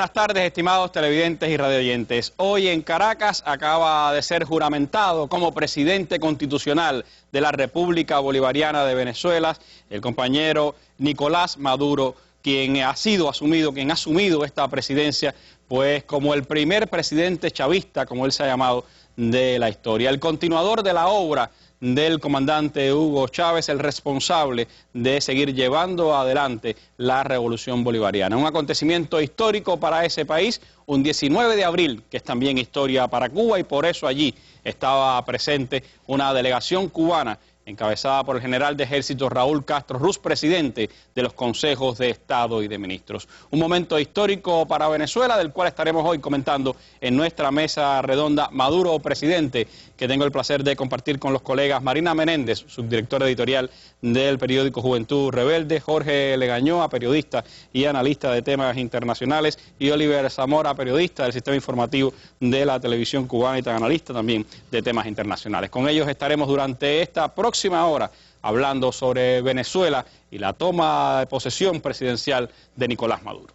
Buenas tardes, estimados televidentes y radioyentes. Hoy en Caracas acaba de ser juramentado como presidente constitucional de la República Bolivariana de Venezuela el compañero Nicolás Maduro, quien ha asumido esta presidencia pues como el primer presidente chavista, como él se ha llamado, de la historia. El continuador de la obra del comandante Hugo Chávez, el responsable de seguir llevando adelante la revolución bolivariana. Un acontecimiento histórico para ese país, un 19 de abril, que es también historia para Cuba, y por eso allí estaba presente una delegación cubana encabezada por el general de ejército Raúl Castro Ruz, presidente de los consejos de Estado y de ministros. Un momento histórico para Venezuela, del cual estaremos hoy comentando en nuestra mesa redonda Maduro Presidente, que tengo el placer de compartir con los colegas Marina Menéndez, subdirectora editorial del periódico Juventud Rebelde, Jorge Legañoa, periodista y analista de temas internacionales, y Oliver Zamora, periodista del sistema informativo de la televisión cubana y analista también de temas internacionales. Con ellos estaremos durante esta próxima hora hablando sobre Venezuela y la toma de posesión presidencial de Nicolás Maduro.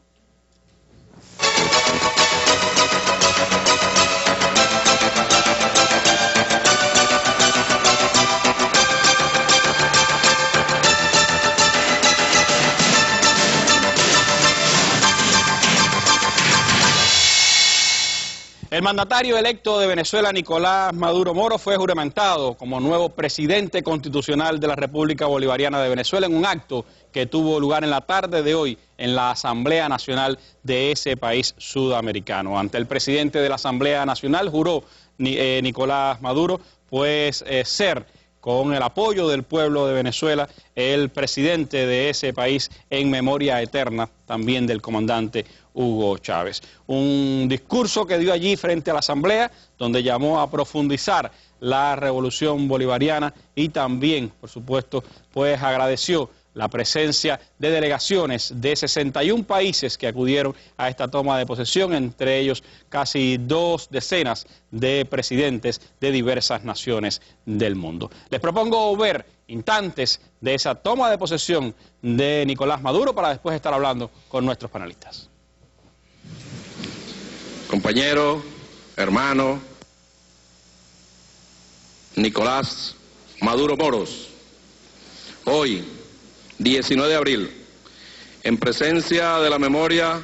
El mandatario electo de Venezuela, Nicolás Maduro Moro, fue juramentado como nuevo presidente constitucional de la República Bolivariana de Venezuela en un acto que tuvo lugar en la tarde de hoy en la Asamblea Nacional de ese país sudamericano. Ante el presidente de la Asamblea Nacional juró Nicolás Maduro pues ser, con el apoyo del pueblo de Venezuela, el presidente de ese país en memoria eterna también del comandante Hugo Chávez. Un discurso que dio allí frente a la Asamblea, donde llamó a profundizar la revolución bolivariana y también, por supuesto, pues agradeció la presencia de delegaciones de 61 países que acudieron a esta toma de posesión, entre ellos casi 2 decenas de presidentes de diversas naciones del mundo. Les propongo ver instantes de esa toma de posesión de Nicolás Maduro para después estar hablando con nuestros panelistas. Compañero, hermano, Nicolás Maduro Moros, hoy, 19 de abril, en presencia de la memoria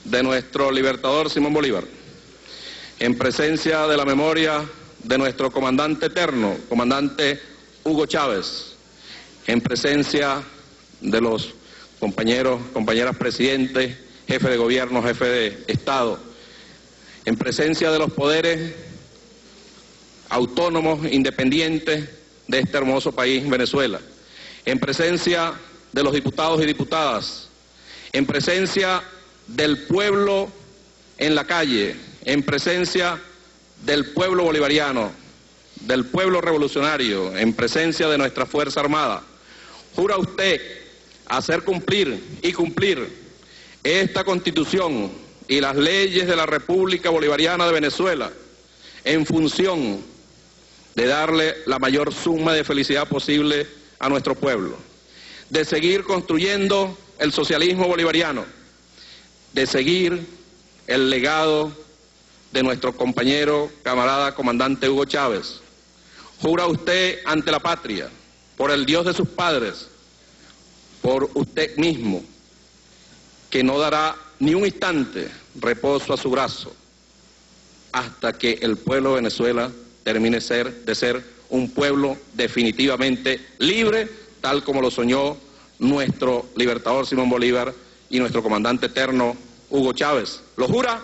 de nuestro libertador Simón Bolívar, en presencia de la memoria de nuestro comandante eterno, comandante Hugo Chávez, en presencia de los compañeros, compañeras presidentes, jefe de gobierno, jefe de Estado, en presencia de los poderes autónomos, independientes de este hermoso país, Venezuela, en presencia de los diputados y diputadas, en presencia del pueblo en la calle, en presencia del pueblo bolivariano, del pueblo revolucionario, en presencia de nuestra Fuerza Armada. ¿Jura usted hacer cumplir y cumplir esta Constitución y las leyes de la República Bolivariana de Venezuela en función de darle la mayor suma de felicidad posible a nuestro pueblo, de seguir construyendo el socialismo bolivariano, de seguir el legado de nuestro compañero, camarada, comandante Hugo Chávez? ¿Jura usted ante la patria, por el Dios de sus padres, por usted mismo, que no dará ni un instante reposo a su brazo hasta que el pueblo de Venezuela termine de ser un pueblo definitivamente libre, tal como lo soñó nuestro libertador Simón Bolívar y nuestro comandante eterno Hugo Chávez? ¿Lo jura?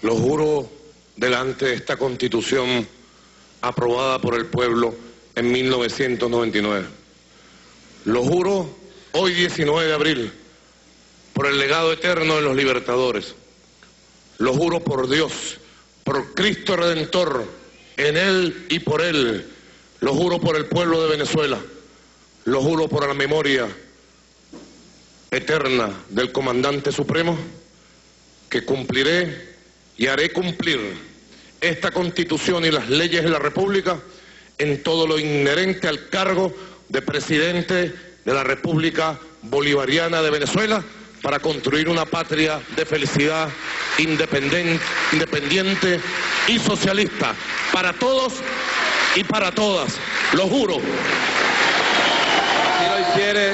Lo juro delante de esta Constitución aprobada por el pueblo en 1999. Lo juro hoy, 19 de abril, por el legado eterno de los libertadores. Lo juro por Dios, por Cristo Redentor, en Él y por Él. Lo juro por el pueblo de Venezuela. Lo juro por la memoria eterna del Comandante Supremo, que cumpliré y haré cumplir esta Constitución y las leyes de la República en todo lo inherente al cargo de presidente de la República Bolivariana de Venezuela, para construir una patria de felicidad independiente y socialista, para todos y para todas, lo juro. Si lo hiciere,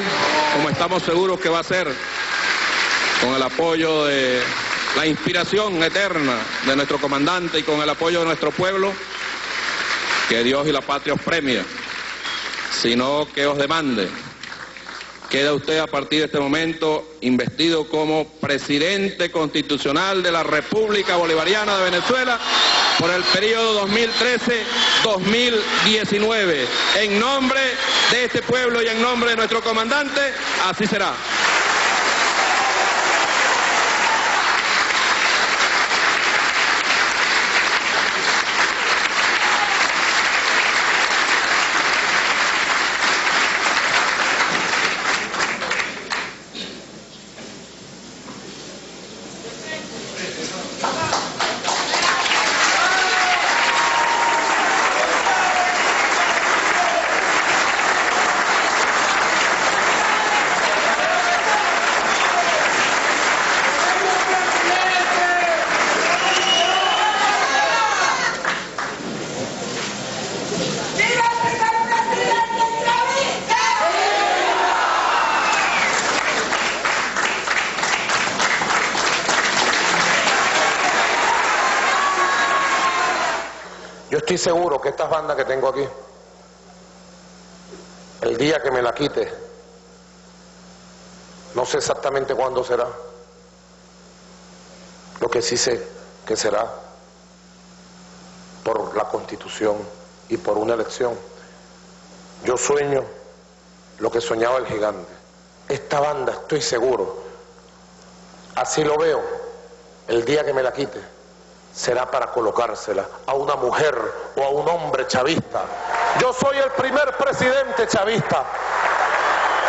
como estamos seguros que va a ser, con el apoyo de la inspiración eterna de nuestro comandante y con el apoyo de nuestro pueblo, que Dios y la patria os premie, sino que os demande. Queda usted a partir de este momento investido como presidente constitucional de la República Bolivariana de Venezuela por el periodo 2013-2019. En nombre de este pueblo y en nombre de nuestro comandante, así será. Yo estoy seguro que estas bandas que tengo aquí, el día que me la quite, no sé exactamente cuándo será, lo que sí sé que será por la Constitución y por una elección. Yo sueño lo que soñaba el gigante. Esta banda, estoy seguro, así lo veo, el día que me la quite, será para colocársela a una mujer o a un hombre chavista. Yo soy el primer presidente chavista,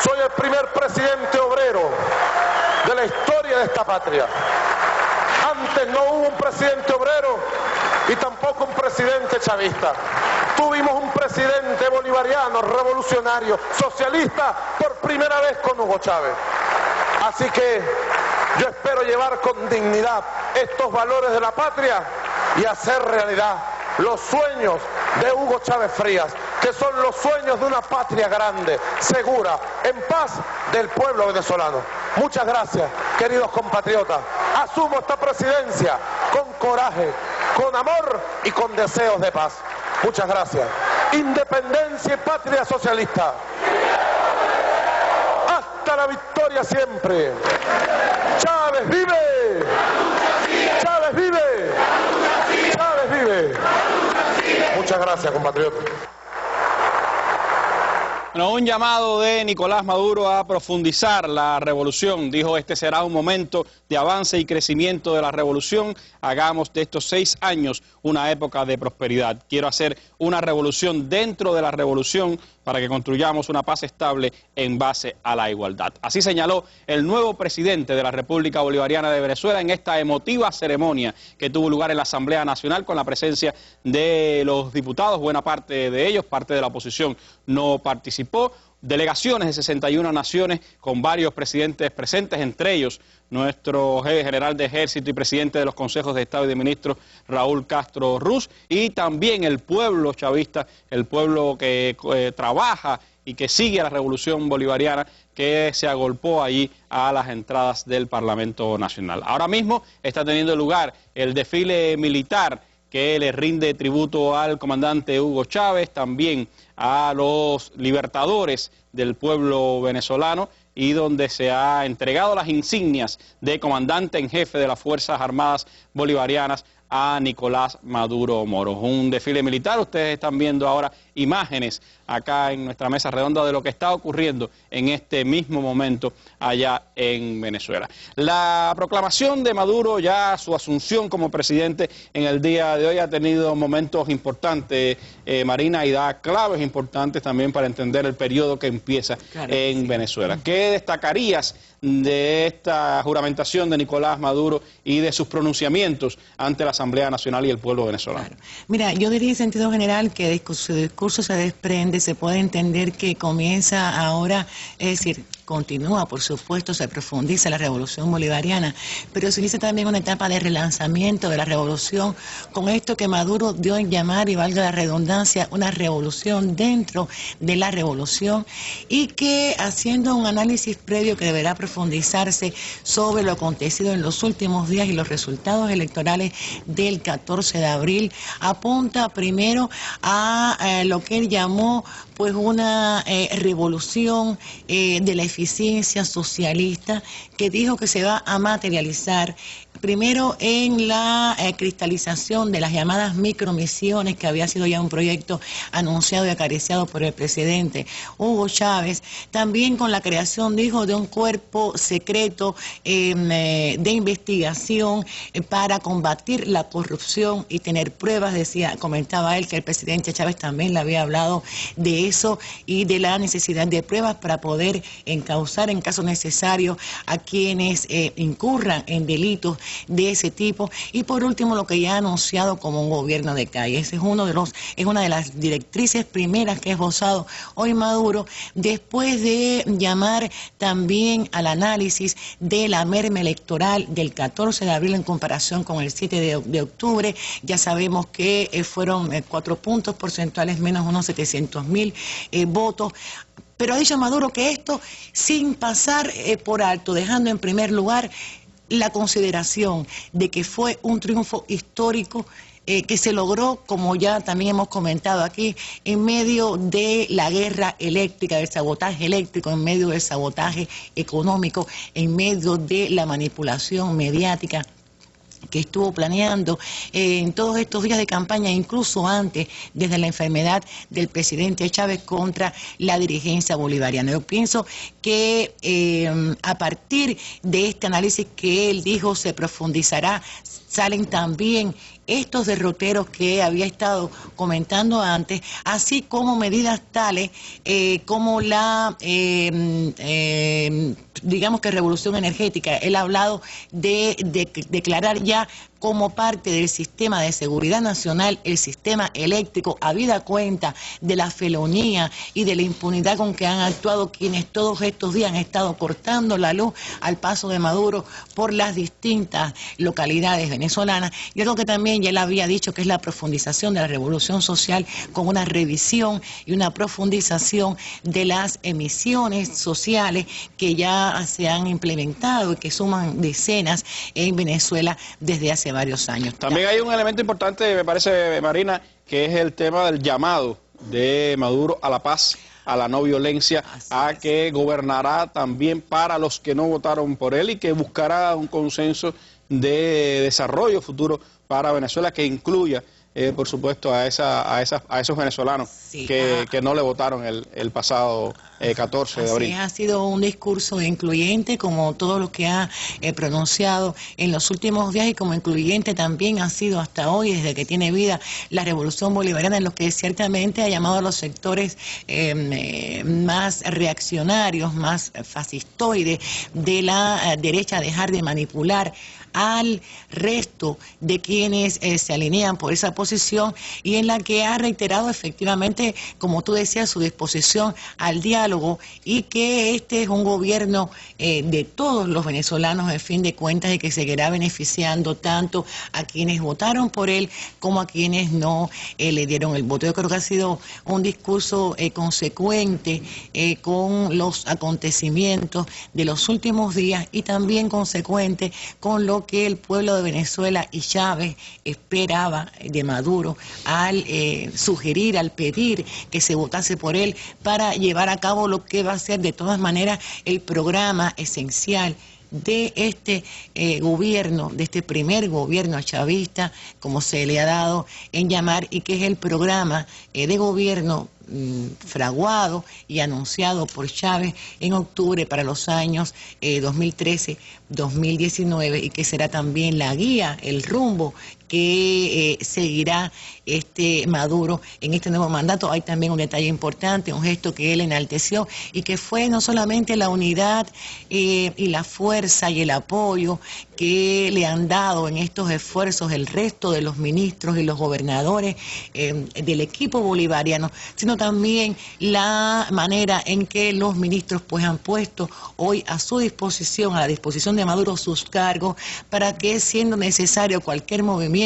soy el primer presidente obrero de la historia de esta patria. Antes no hubo un presidente obrero y tampoco un presidente chavista. Tuvimos un presidente bolivariano, revolucionario, socialista, por primera vez con Hugo Chávez. Así que yo espero llevar con dignidad estos valores de la patria y hacer realidad los sueños de Hugo Chávez Frías, que son los sueños de una patria grande, segura, en paz del pueblo venezolano. Muchas gracias, queridos compatriotas. Asumo esta presidencia con coraje, con amor y con deseos de paz. Muchas gracias. Independencia y patria socialista. Hasta la victoria siempre. ¡Chávez vive! ¡Chávez vive! ¡Chávez vive! Muchas gracias, compatriotas. Bueno, un llamado de Nicolás Maduro a profundizar la revolución. Dijo, este será un momento de avance y crecimiento de la revolución. Hagamos de estos 6 años una época de prosperidad. Quiero hacer una revolución dentro de la revolución para que construyamos una paz estable en base a la igualdad. Así señaló el nuevo presidente de la República Bolivariana de Venezuela en esta emotiva ceremonia que tuvo lugar en la Asamblea Nacional con la presencia de los diputados, buena parte de ellos, parte de la oposición no participó. Delegaciones de 61 naciones con varios presidentes presentes, entre ellos nuestro jefe general de Ejército y presidente de los Consejos de Estado y de Ministros, Raúl Castro Ruz, y también el pueblo chavista, el pueblo que trabaja y que sigue a la revolución bolivariana, que se agolpó allí a las entradas del Parlamento Nacional. Ahora mismo está teniendo lugar el desfile militar que le rinde tributo al comandante Hugo Chávez, también a los libertadores del pueblo venezolano, y donde se ha entregado las insignias de comandante en jefe de las Fuerzas Armadas Bolivarianas a Nicolás Maduro Moros. Un desfile militar, ustedes están viendo ahora imágenes acá en nuestra mesa redonda de lo que está ocurriendo en este mismo momento allá en Venezuela. La proclamación de Maduro, ya su asunción como presidente en el día de hoy, ha tenido momentos importantes, Marina, y da claves importantes también para entender el periodo que empieza en Venezuela. ¿Qué destacarías de esta juramentación de Nicolás Maduro y de sus pronunciamientos ante la Asamblea Nacional y el pueblo venezolano? Mira, yo diría en sentido general que su discurso discurso se desprende, se puede entender que comienza ahora, es decir, continúa, por supuesto, se profundiza la revolución bolivariana, pero se inicia también una etapa de relanzamiento de la revolución con esto que Maduro dio en llamar, y valga la redundancia, una revolución dentro de la revolución, y que haciendo un análisis previo que deberá profundizarse sobre lo acontecido en los últimos días y los resultados electorales del 14 de abril, apunta primero a lo que él llamó pues una revolución de la eficiencia socialista, que dijo que se va a materializar primero en la cristalización de las llamadas micromisiones, que había sido ya un proyecto anunciado y acariciado por el presidente Hugo Chávez, también con la creación, dijo, de un cuerpo secreto de investigación para combatir la corrupción y tener pruebas. Comentaba él que el presidente Chávez también le había hablado de eso y de la necesidad de pruebas para poder encauzar en caso necesario a quienes incurran en delitos de ese tipo. Y por último, lo que ya ha anunciado como un gobierno de calle. Ese es una de las directrices primeras que ha esbozado hoy Maduro, después de llamar también al análisis de la merma electoral del 14 de abril en comparación con el 7 de octubre. Ya sabemos que fueron 4 puntos porcentuales menos, unos 700.000 votos. Pero ha dicho Maduro que esto sin pasar por alto, dejando en primer lugar la consideración de que fue un triunfo histórico que se logró, como ya también hemos comentado aquí, en medio de la guerra eléctrica, del sabotaje eléctrico, en medio del sabotaje económico, en medio de la manipulación mediática que estuvo planeando en todos estos días de campaña, incluso antes, desde la enfermedad del presidente Chávez contra la dirigencia bolivariana. Yo pienso que a partir de este análisis que él dijo se profundizará, salen también estos derroteros que había estado comentando antes, así como medidas tales como la, digamos que revolución energética. Él ha hablado de declarar ya como parte del sistema de seguridad nacional el sistema eléctrico, habida cuenta de la felonía y de la impunidad con que han actuado quienes todos estos días han estado cortando la luz al paso de Maduro por las distintas localidades venezolanas. Y algo que también ya él había dicho, que es la profundización de la revolución social, con una revisión y una profundización de las emisiones sociales que ya se han implementado y que suman decenas en Venezuela desde hace varios años. También hay un elemento importante, me parece, Marina, que es el tema del llamado de Maduro a la paz, a la no violencia, a que gobernará también para los que no votaron por él y que buscará un consenso de desarrollo futuro para Venezuela que incluya, por supuesto, a esos venezolanos que no le votaron el pasado 14 de abril. Ha sido un discurso incluyente, como todo lo que ha pronunciado en los últimos días, y como incluyente también ha sido hasta hoy, desde que tiene vida la revolución bolivariana, en lo que ciertamente ha llamado a los sectores más reaccionarios, más fascistoides de la derecha a dejar de manipular al resto de quienes se alinean por esa posición, y en la que ha reiterado efectivamente, como tú decías, su disposición al diálogo, y que este es un gobierno de todos los venezolanos, en fin de cuentas, y que seguirá beneficiando tanto a quienes votaron por él como a quienes no le dieron el voto. Yo creo que ha sido un discurso consecuente con los acontecimientos de los últimos días, y también consecuente con lo que el pueblo de Venezuela y Chávez esperaba de Maduro al sugerir, al pedir que se votase por él para llevar a cabo lo que va a ser de todas maneras el programa esencial de este gobierno, de este primer gobierno chavista, como se le ha dado en llamar, y que es el programa de gobierno fraguado y anunciado por Chávez en octubre para los años 2013-2019 y que será también la guía, el rumbo que seguirá Maduro en este nuevo mandato. Hay también un detalle importante, un gesto que él enalteció y que fue no solamente la unidad y la fuerza y el apoyo que le han dado en estos esfuerzos el resto de los ministros y los gobernadores del equipo bolivariano, sino también la manera en que los ministros pues han puesto hoy a su disposición, a la disposición de Maduro, sus cargos, para que siendo necesario cualquier movimiento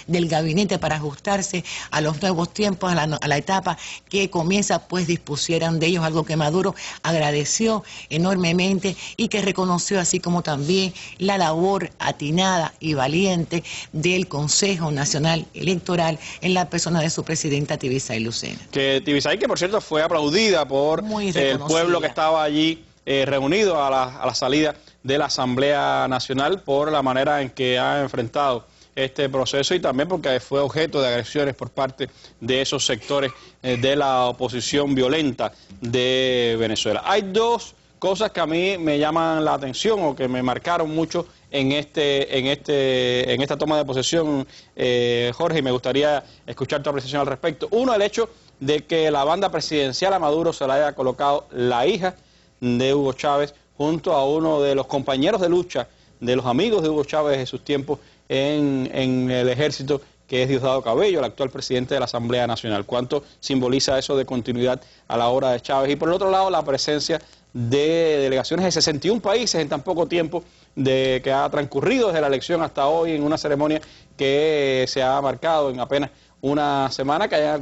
del gabinete para ajustarse a los nuevos tiempos, a la etapa que comienza, pues dispusieran de ellos, algo que Maduro agradeció enormemente y que reconoció, así como también la labor atinada y valiente del Consejo Nacional Electoral en la persona de su presidenta Tibisay Lucena. Que Tibisay, que por cierto fue aplaudida por el pueblo que estaba allí reunido a la salida de la Asamblea Nacional por la manera en que ha enfrentado este proceso y también porque fue objeto de agresiones por parte de esos sectores de la oposición violenta de Venezuela. Hay dos cosas que a mí me llaman la atención o que me marcaron mucho en esta toma de posesión, Jorge, y me gustaría escuchar tu apreciación al respecto. Uno, el hecho de que la banda presidencial a Maduro se la haya colocado la hija de Hugo Chávez junto a uno de los compañeros de lucha, de los amigos de Hugo Chávez de sus tiempos en el ejército, que es Diosdado Cabello, el actual presidente de la Asamblea Nacional. ¿Cuánto simboliza eso de continuidad a la hora de Chávez? Y por el otro lado, la presencia de delegaciones de 61 países en tan poco tiempo que ha transcurrido desde la elección hasta hoy, en una ceremonia que se ha marcado en apenas una semana, que hayan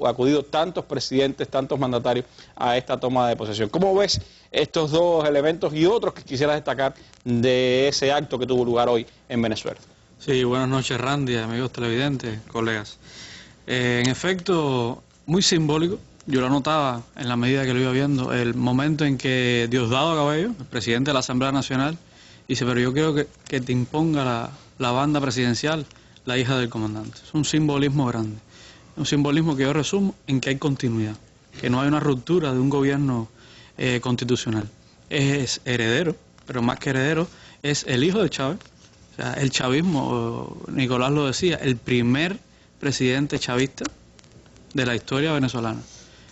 acudido tantos presidentes, tantos mandatarios a esta toma de posesión. ¿Cómo ves estos dos elementos y otros que quisieras destacar de ese acto que tuvo lugar hoy en Venezuela? Sí, buenas noches, Randy, amigos televidentes, colegas. En efecto, muy simbólico, yo lo notaba en la medida que lo iba viendo, el momento en que Diosdado Cabello, el presidente de la Asamblea Nacional, dice, pero yo quiero que te imponga la banda presidencial, la hija del comandante. Es un simbolismo grande, un simbolismo que yo resumo en que hay continuidad, que no hay una ruptura de un gobierno constitucional. Es heredero, pero más que heredero, es el hijo de Chávez. O sea, el chavismo, Nicolás lo decía, el primer presidente chavista de la historia venezolana.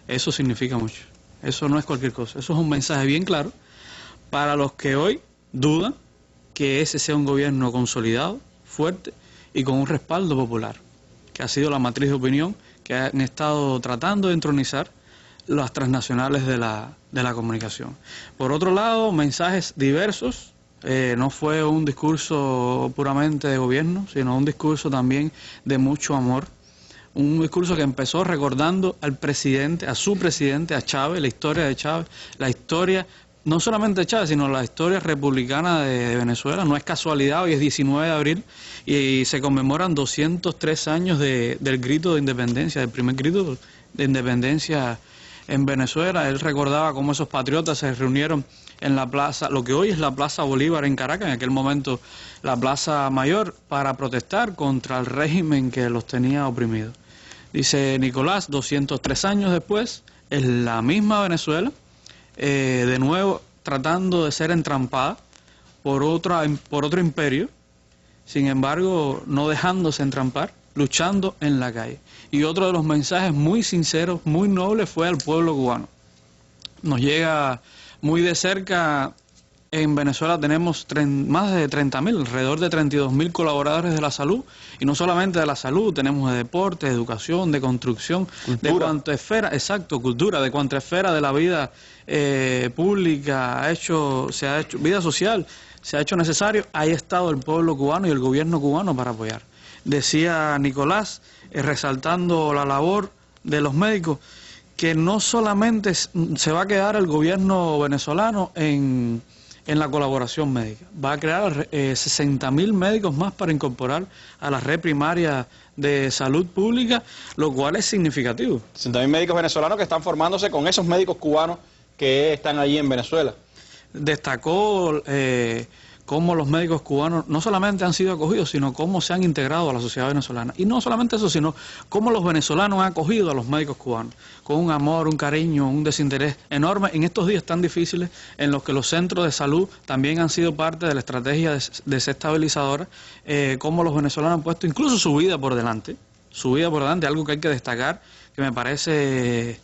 Eso significa mucho. Eso no es cualquier cosa. Eso es un mensaje bien claro para los que hoy dudan que ese sea un gobierno consolidado, fuerte y con un respaldo popular, que ha sido la matriz de opinión que han estado tratando de entronizar las transnacionales de la comunicación. Por otro lado, mensajes diversos. No fue un discurso puramente de gobierno, sino un discurso también de mucho amor. Un discurso que empezó recordando al presidente, a su presidente, a Chávez, la historia de Chávez, la historia, no solamente de Chávez, sino la historia republicana de Venezuela. No es casualidad, hoy es 19 de abril y se conmemoran 203 años del grito de independencia, del primer grito de independencia en Venezuela. Él recordaba cómo esos patriotas se reunieron en la plaza, lo que hoy es la Plaza Bolívar en Caracas, en aquel momento la Plaza Mayor, para protestar contra el régimen que los tenía oprimidos. Dice Nicolás, 203 años después, es la misma Venezuela, de nuevo tratando de ser entrampada por otro imperio, sin embargo no dejándose entrampar, luchando en la calle. Y otro de los mensajes muy sinceros, muy nobles, fue al pueblo cubano. Nos llega muy de cerca. En Venezuela tenemos más de 30.000, alrededor de 32.000 colaboradores de la salud, y no solamente de la salud, tenemos de deporte, de educación, de construcción, cultura. De cuanta esfera, exacto, cultura, de cuanta esfera de la vida pública se ha hecho, vida social, se ha hecho necesario, ahí ha estado el pueblo cubano y el gobierno cubano para apoyar. Decía Nicolás, resaltando la labor de los médicos, que no solamente se va a quedar el gobierno venezolano en la colaboración médica, va a crear 60.000 médicos más para incorporar a la red primaria de salud pública, lo cual es significativo. 60.000 médicos venezolanos que están formándose con esos médicos cubanos que están allí en Venezuela. Destacó cómo los médicos cubanos no solamente han sido acogidos, sino cómo se han integrado a la sociedad venezolana. Y no solamente eso, sino cómo los venezolanos han acogido a los médicos cubanos, con un amor, un cariño, un desinterés enorme en estos días tan difíciles en los que los centros de salud también han sido parte de la estrategia desestabilizadora, cómo los venezolanos han puesto incluso su vida por delante, algo que hay que destacar, que me parece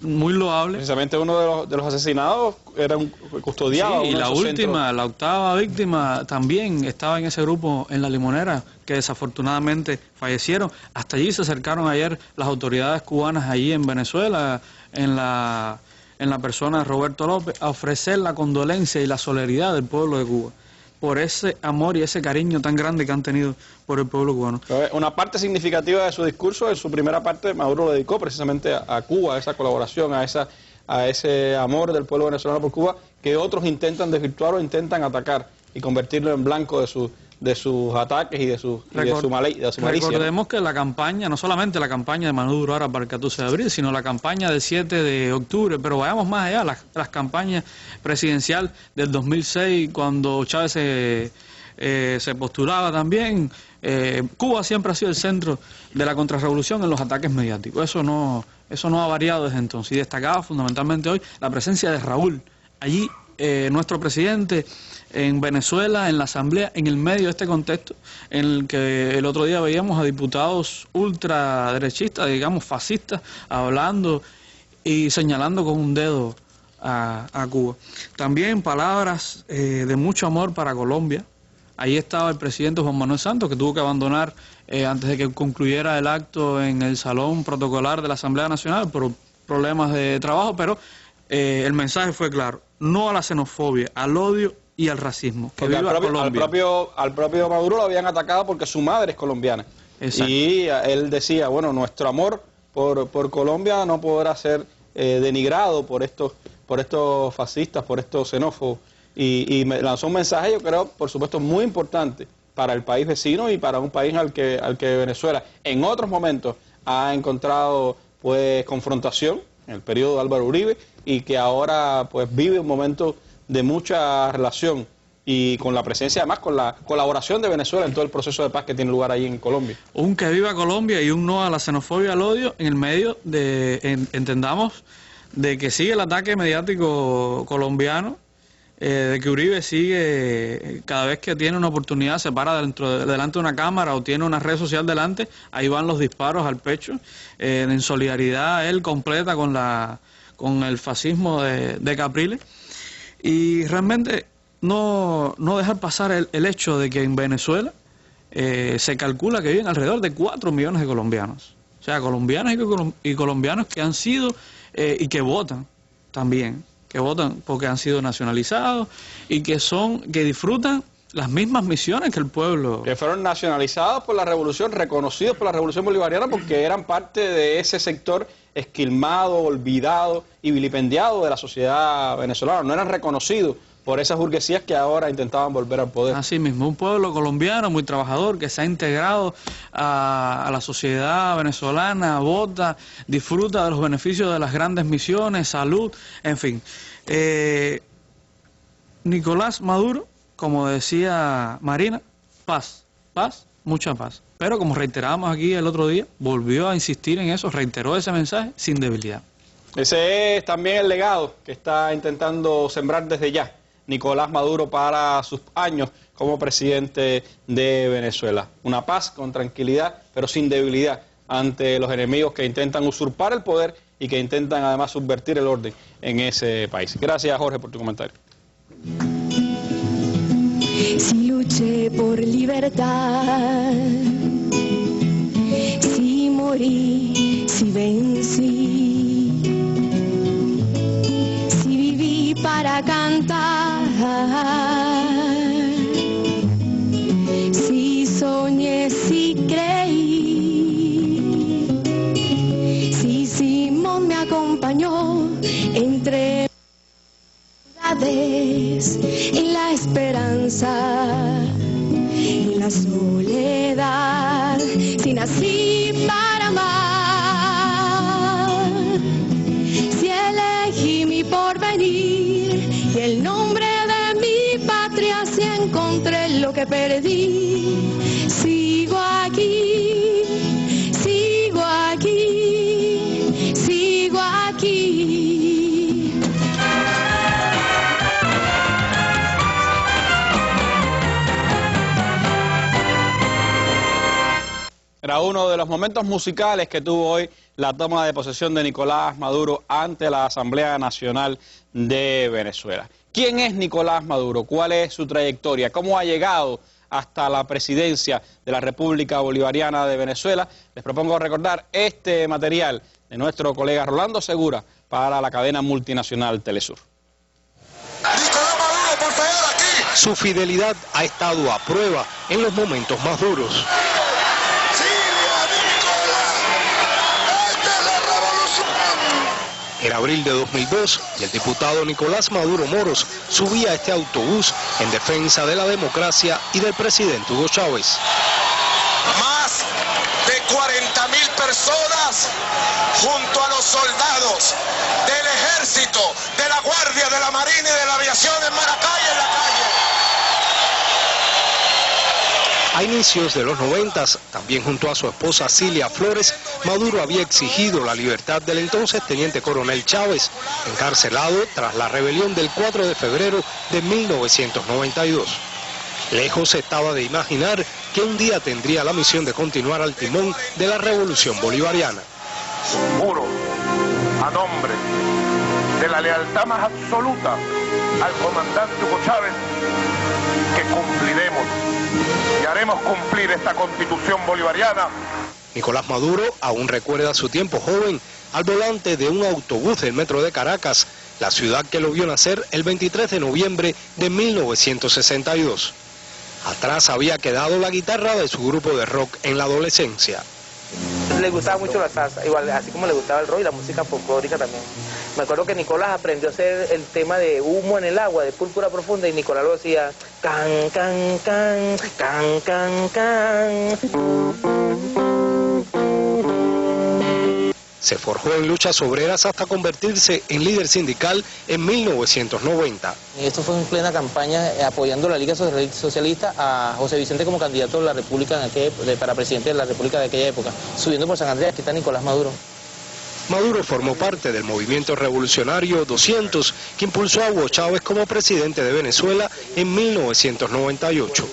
muy loable. Precisamente uno de los asesinados era un custodiado. Sí, y la octava víctima también estaba en ese grupo en La Limonera, que desafortunadamente fallecieron. Hasta allí se acercaron ayer las autoridades cubanas allí en Venezuela, en la persona de Roberto López, a ofrecer la condolencia y la solidaridad del pueblo de Cuba por ese amor y ese cariño tan grande que han tenido por el pueblo cubano. Una parte significativa de su discurso, en su primera parte, Maduro lo dedicó precisamente a Cuba, a esa colaboración, a ese amor del pueblo venezolano por Cuba, que otros intentan desvirtuar o intentan atacar y convertirlo en blanco de sus ataques y de su malicia. Recordemos que la campaña, no solamente la campaña de Maduro ahora para el 14 de abril, sino la campaña del 7 de octubre, pero vayamos más allá, las campañas presidencial del 2006, cuando Chávez se postulaba también. Cuba siempre ha sido el centro de la contrarrevolución en los ataques mediáticos. Eso no ha variado desde entonces. Y destacaba fundamentalmente hoy la presencia de Raúl. Allí nuestro presidente en Venezuela, en la Asamblea, en el medio de este contexto, en el que el otro día veíamos a diputados ultraderechistas, digamos fascistas, hablando y señalando con un dedo a Cuba. También palabras de mucho amor para Colombia. Ahí estaba el presidente Juan Manuel Santos, que tuvo que abandonar antes de que concluyera el acto en el salón protocolar de la Asamblea Nacional por problemas de trabajo, pero el mensaje fue claro: no a la xenofobia, al odio y al racismo. Que viva Colombia. Al propio Maduro lo habían atacado porque su madre es colombiana. Exacto. Y él decía, bueno, nuestro amor por Colombia no podrá ser denigrado por estos fascistas, por estos xenófobos. Y me lanzó un mensaje, yo creo, por supuesto, muy importante para el país vecino y para un país al que Venezuela en otros momentos ha encontrado pues confrontación, en el periodo de Álvaro Uribe, y que ahora pues vive un momento de mucha relación y con la presencia, además, con la colaboración de Venezuela en todo el proceso de paz que tiene lugar ahí en Colombia. Un que viva Colombia y un no a la xenofobia, al odio, en el medio de, entendamos, de que sigue el ataque mediático colombiano, de que Uribe sigue, cada vez que tiene una oportunidad, se para delante de una cámara o tiene una red social delante, ahí van los disparos al pecho, en solidaridad él completa con el fascismo de Capriles. Y realmente no dejar pasar el hecho de que en Venezuela se calcula que viven alrededor de 4 millones de colombianos. O sea, colombianos y colombianos que han sido y que votan también, que votan porque han sido nacionalizados y que disfrutan las mismas misiones que el pueblo. Que fueron nacionalizados por la revolución, reconocidos por la revolución bolivariana porque eran parte de ese sector esquilmado, olvidado y vilipendiado de la sociedad venezolana. No eran reconocidos por esas burguesías que ahora intentaban volver al poder. Así mismo, un pueblo colombiano muy trabajador que se ha integrado a la sociedad venezolana, vota, disfruta de los beneficios de las grandes misiones, salud, en fin. Nicolás Maduro, como decía Marina, paz, mucha paz. Pero como reiterábamos aquí el otro día, volvió a insistir en eso, reiteró ese mensaje sin debilidad. Ese es también el legado que está intentando sembrar desde ya Nicolás Maduro para sus años como presidente de Venezuela. Una paz con tranquilidad, pero sin debilidad ante los enemigos que intentan usurpar el poder y que intentan además subvertir el orden en ese país. Gracias, Jorge, por tu comentario. Si luché por libertad, si morí, si vencí, si viví para cantar, si soñé, si creí, si Simón me acompañó entre en la esperanza, en la soledad, si nací para amar, si elegí mi porvenir y el nombre de mi perdí. Sigo aquí, sigo aquí, sigo aquí. Era uno de los momentos musicales que tuvo hoy la toma de posesión de Nicolás Maduro ante la Asamblea Nacional de Venezuela. ¿Quién es Nicolás Maduro? ¿Cuál es su trayectoria? ¿Cómo ha llegado hasta la presidencia de la República Bolivariana de Venezuela? Les propongo recordar este material de nuestro colega Rolando Segura para la cadena multinacional Telesur. Nicolás Maduro, por favor, aquí. Su fidelidad ha estado a prueba en los momentos más duros. En abril de 2002, el diputado Nicolás Maduro Moros subía a este autobús en defensa de la democracia y del presidente Hugo Chávez. Más de 40.000 personas junto a los soldados del ejército, de la guardia, de la marina y de la aviación en Maracay, en la calle. A inicios de los 90, también junto a su esposa Cilia Flores, Maduro había exigido la libertad del entonces teniente coronel Chávez, encarcelado tras la rebelión del 4 de febrero de 1992. Lejos estaba de imaginar que un día tendría la misión de continuar al timón de la revolución bolivariana. Juro, a nombre de la lealtad más absoluta al comandante Hugo Chávez, que cumpliremos y haremos cumplir esta Constitución bolivariana. Nicolás Maduro aún recuerda su tiempo joven al volante de un autobús del metro de Caracas, la ciudad que lo vio nacer el 23 de noviembre de 1962. Atrás había quedado la guitarra de su grupo de rock en la adolescencia. Le gustaba mucho la salsa, igual así como le gustaba el rock y la música folclórica también. Me acuerdo que Nicolás aprendió a hacer el tema de Humo en el agua, de Púrpura Profunda, y Nicolás lo decía can, can, can, can, can, can. Se forjó en luchas obreras hasta convertirse en líder sindical en 1990. Y esto fue en plena campaña apoyando la Liga Socialista a José Vicente como candidato de la República para presidente de la República de aquella época. Subiendo por San Andrés, aquí está Nicolás Maduro. Maduro formó parte del movimiento revolucionario 200 que impulsó a Hugo Chávez como presidente de Venezuela en 1998.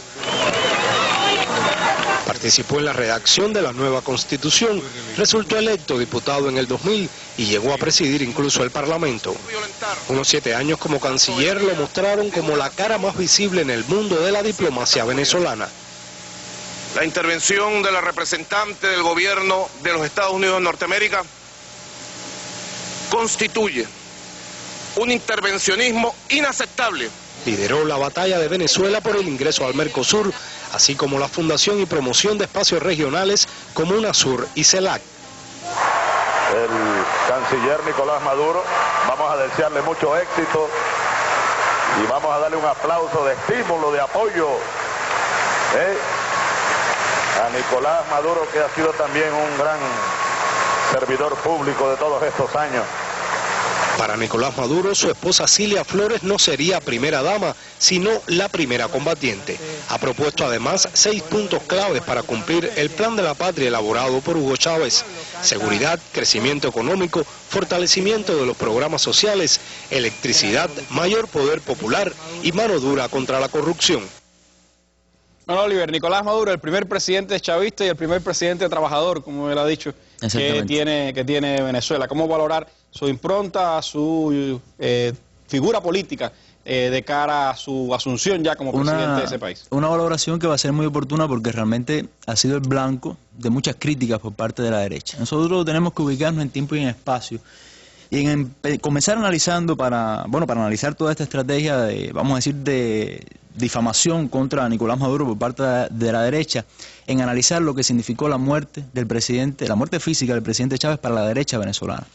Participó en la redacción de la nueva Constitución, resultó electo diputado en el 2000 y llegó a presidir incluso el Parlamento. Unos 7 años como canciller lo mostraron como la cara más visible en el mundo de la diplomacia venezolana. La intervención de la representante del gobierno de los Estados Unidos de Norteamérica constituye un intervencionismo inaceptable. Lideró la batalla de Venezuela por el ingreso al Mercosur, así como la fundación y promoción de espacios regionales como UNASUR y CELAC. El canciller Nicolás Maduro, vamos a desearle mucho éxito y vamos a darle un aplauso de estímulo, de apoyo a Nicolás Maduro, que ha sido también un gran servidor público de todos estos años. Para Nicolás Maduro, su esposa Cilia Flores no sería primera dama, sino la primera combatiente. Ha propuesto además 6 puntos claves para cumplir el plan de la patria elaborado por Hugo Chávez: seguridad, crecimiento económico, fortalecimiento de los programas sociales, electricidad, mayor poder popular y mano dura contra la corrupción. Bueno, Oliver, Nicolás Maduro, el primer presidente chavista y el primer presidente trabajador, como él ha dicho, que tiene Venezuela. ¿Cómo valorar su impronta, su figura política de cara a su asunción ya como presidente de ese país? Una valoración que va a ser muy oportuna porque realmente ha sido el blanco de muchas críticas por parte de la derecha. Nosotros tenemos que ubicarnos en tiempo y en espacio y en comenzar analizando para analizar toda esta estrategia de, vamos a decir, de difamación contra Nicolás Maduro por parte de la derecha, en analizar lo que significó la muerte del presidente, la muerte física del presidente Chávez para la derecha venezolana.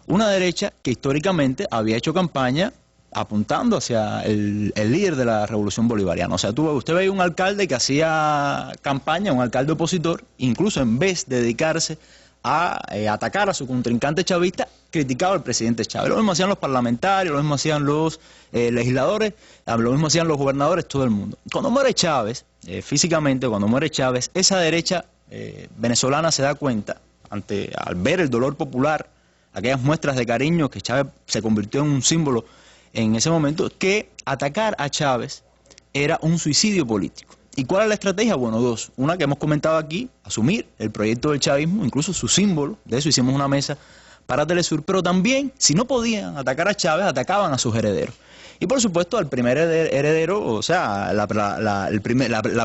Una derecha que históricamente había hecho campaña apuntando hacia el líder de la revolución bolivariana. O sea, usted veía un alcalde que hacía campaña, un alcalde opositor, incluso en vez de dedicarse a atacar a su contrincante chavista, criticaba al presidente Chávez. Lo mismo hacían los parlamentarios, lo mismo hacían los legisladores, lo mismo hacían los gobernadores, todo el mundo. Cuando muere Chávez, físicamente, cuando muere Chávez, esa derecha venezolana se da cuenta, al ver el dolor popular, aquellas muestras de cariño que Chávez se convirtió en un símbolo en ese momento, que atacar a Chávez era un suicidio político. ¿Y cuál es la estrategia? Bueno, dos. Una que hemos comentado aquí, asumir el proyecto del chavismo, incluso su símbolo, de eso hicimos una mesa para Telesur, pero también, si no podían atacar a Chávez, atacaban a sus herederos. Y por supuesto, al primer heredero, o sea, la